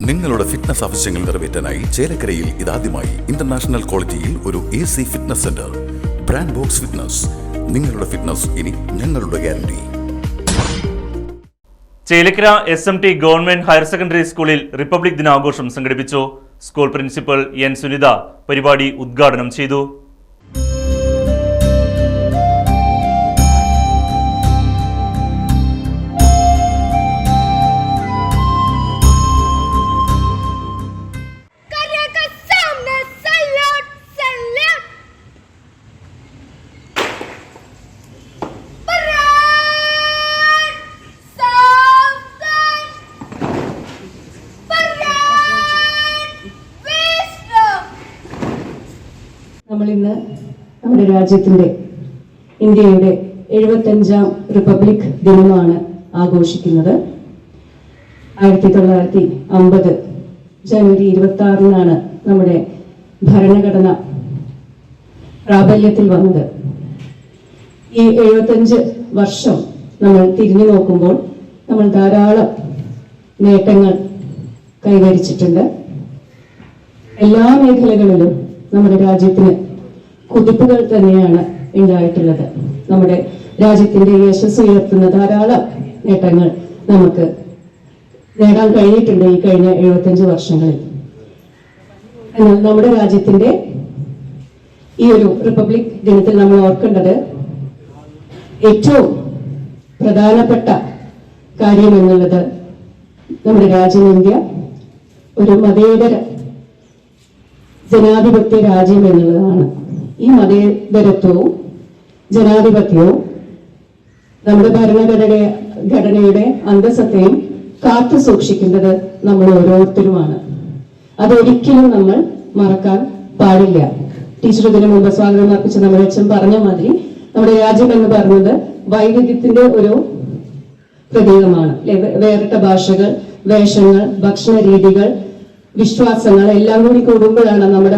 നിങ്ങളുടെ ഫിറ്റ്നസ് ആവശ്യങ്ങൾ നിറവേറ്റാനായി ചേലക്കരയിൽ ഇതാദ്യമായി ഇന്റർനാഷണൽ ക്വാളിറ്റിയിൽ ഒരു AC fitness centre. Brand box fitness. നിങ്ങളുടെ ഫിറ്റ്നസ് ഇനി ഞങ്ങളുടെ guarantee. Chelakkara SMT government higher secondary സ്കൂളിൽ റിപ്പബ്ലിക് ദിനാഘോഷം സംഘടിപ്പിച്ചു. School principal N. സുനിത പരിപാടി ഉദ്ഘാടനം ചെയ്തു. നമ്മളിന്ന് നമ്മുടെ രാജ്യത്തിൻ്റെ ഇന്ത്യയുടെ 75ാം റിപ്പബ്ലിക് ദിനമാണ് ആഘോഷിക്കുന്നത്. 1950 ജനുവരി 26-നാണ് നമ്മുടെ ഭരണഘടന പ്രാബല്യത്തിൽ വന്നത്. ഈ 75 വർഷം നമ്മൾ തിരിഞ്ഞു നോക്കുമ്പോൾ നമ്മൾ ധാരാളം നേട്ടങ്ങൾ കൈവരിച്ചിട്ടുണ്ട്. എല്ലാ മേഖലകളിലും നമ്മുടെ രാജ്യത്തിന് കുതിപ്പുകൾ തന്നെയാണ് ഉണ്ടായിട്ടുള്ളത്. നമ്മുടെ രാജ്യത്തിന്റെ യശസ് ഉയർത്തുന്ന ധാരാളം നേട്ടങ്ങൾ നമുക്ക് നേടാൻ കഴിഞ്ഞിട്ടുണ്ട് ഈ കഴിഞ്ഞ 75 വർഷങ്ങളിൽ. എന്നാൽ നമ്മുടെ രാജ്യത്തിന്റെ ഈ ഒരു റിപ്പബ്ലിക് ദിനത്തിൽ നമ്മൾ ഓർക്കേണ്ടത് ഏറ്റവും പ്രധാനപ്പെട്ട കാര്യം എന്നുള്ളത് നമ്മുടെ രാജ്യം ഇന്ത്യ ഒരു മതേതര ജനാധിപത്യ രാജ്യം എന്നുള്ളതാണ്. ഈ മതേതരത്വവും ജനാധിപത്യവും നമ്മുടെ ഭരണഘടനയുടെ അന്തസ്സത്തെയും കാത്തു സൂക്ഷിക്കേണ്ടത് നമ്മൾ ഓരോരുത്തരുമാണ്. അതൊരിക്കലും നമ്മൾ മറക്കാൻ പാടില്ല. ടീച്ചർ ഇതിനു മുമ്പ് സ്വാഗതം അർപ്പിച്ച നമ്മുടെ അച്ഛൻ പറഞ്ഞ മാതിരി നമ്മുടെ രാജ്യം എന്ന് പറയുന്നത് വൈവിധ്യത്തിന്റെ ഒരു പ്രതീകമാണ്. വേറിട്ട ഭാഷകൾ, വേഷങ്ങൾ, ഭക്ഷണ രീതികൾ, വിശ്വാസങ്ങൾ എല്ലാം കൂടി കൂടുമ്പോഴാണ് നമ്മുടെ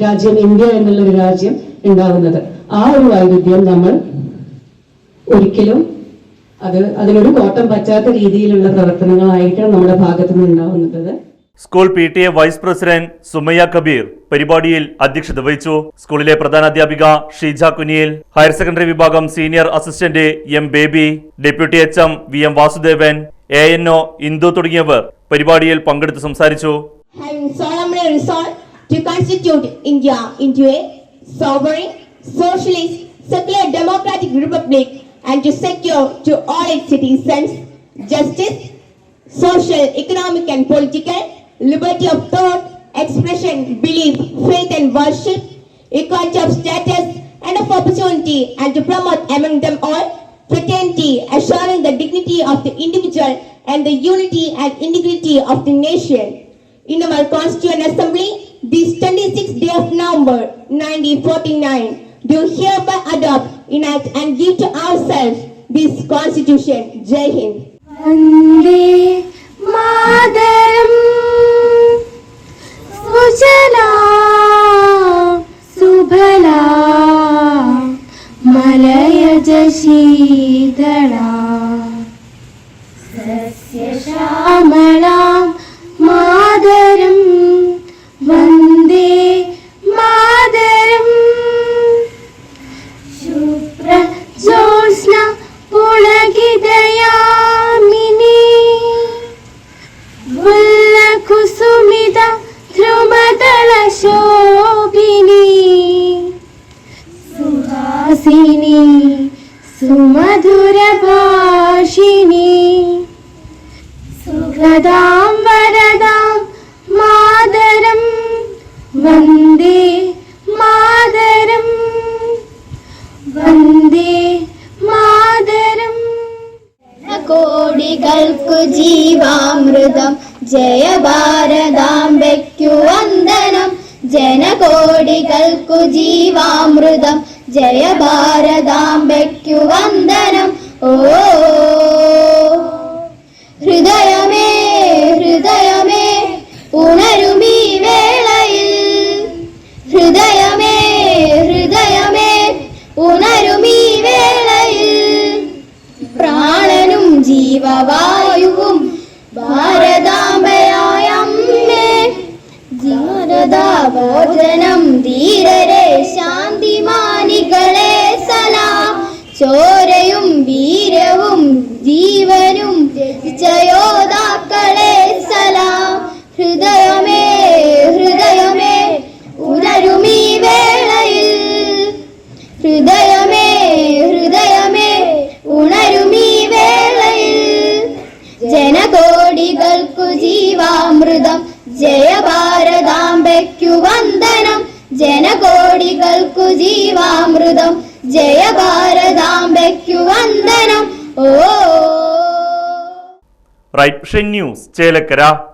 രാജ്യം ഇന്ത്യ എന്നുള്ളൊരു രാജ്യം ഉണ്ടാവുന്നത്. ആ ഒരു വൈവിധ്യം നമ്മൾ ഒരിക്കലും അതിനൊരു കോട്ടം പറ്റാത്ത രീതിയിലുള്ള പ്രവർത്തനങ്ങളായിട്ട് നമ്മുടെ ഭാഗത്തു നിന്ന് ഉണ്ടാവുന്നത്. School PTA vice president Sumayya Kabeer പരിപാടിയിൽ അധ്യക്ഷത വഹിച്ചു. സ്കൂളിലെ പ്രധാനാധ്യാപിക ഷീജ കുനിയിൽ, ഹയർ സെക്കൻഡറി വിഭാഗം senior assistant M. Baby, deputy HM VM Vasudevan, ANO Indu തുടങ്ങിയവർ പരിപാടിയിൽ പങ്കെടുത്ത് സംസാരിച്ചു. Having solemnly resolved to constitute India into a sovereign, socialist, secular democratic republic and to secure to all its citizens justice, social, economic and political, liberty of thought, expression, belief, faith and worship, equality of status and of opportunity, and to promote among them all fraternity, assuring the dignity of the individual and the unity and integrity of the nation. In our Constituent Assembly, this 26th day of November 1949, do hereby adopt, enact and give to ourselves this Constitution. Jai Hind. Vande Mataram Sujala Subhala Malayaja Shidala Sasya Shamalam Madaram Vande Madaram Shubra Josna Pulagidayamini Vulla Kusumida Dhrumadala Shobhini Suhasini Sumadhura Bhashini Sugadam Varadam Madaram Vande Madaram Vande Madaram കോടികൾക്കു ജീവാമൃതം Jaya ഭാരതാംബയ്ക്കു വന്ദനം ജനകോടികൾക്കു ജീവാമൃതം ജയ ഭാരതാംബയ്ക്കു വന്ദനം ഓ ഹൃദയമേ ഹൃദയമേ ഉണരുമീ വേളയിൽ ഹൃദയമേ ഹൃദയമേ ഉണരുമീ വേളയിൽ പ്രാണനും ജീവവായുവും ഭാരതാംബയായ ചോരയും വീരവും ജീവനും ത്യജിച്ച യോദ്ധാക്കളെ സലാം. ഹൃദയമേ ഹൃദയമേ ഉണരുമീ വേളയിൽ, ഹൃദയമേ ഹൃദയമേ ഉണരുമീ വേളയിൽ. ജനകോടികൾക്കു ജീവാമൃതം, ജയഭാരതാംബയ്ക്കു വന്ദനം. ജനകോടികൾക്കു ജീവാമൃതം, ജയഭാരതാംബയ്ക്കു വന്ദനം. ഓ റൈറ്റ് വിഷൻ ന്യൂസ് ചേലക്കര.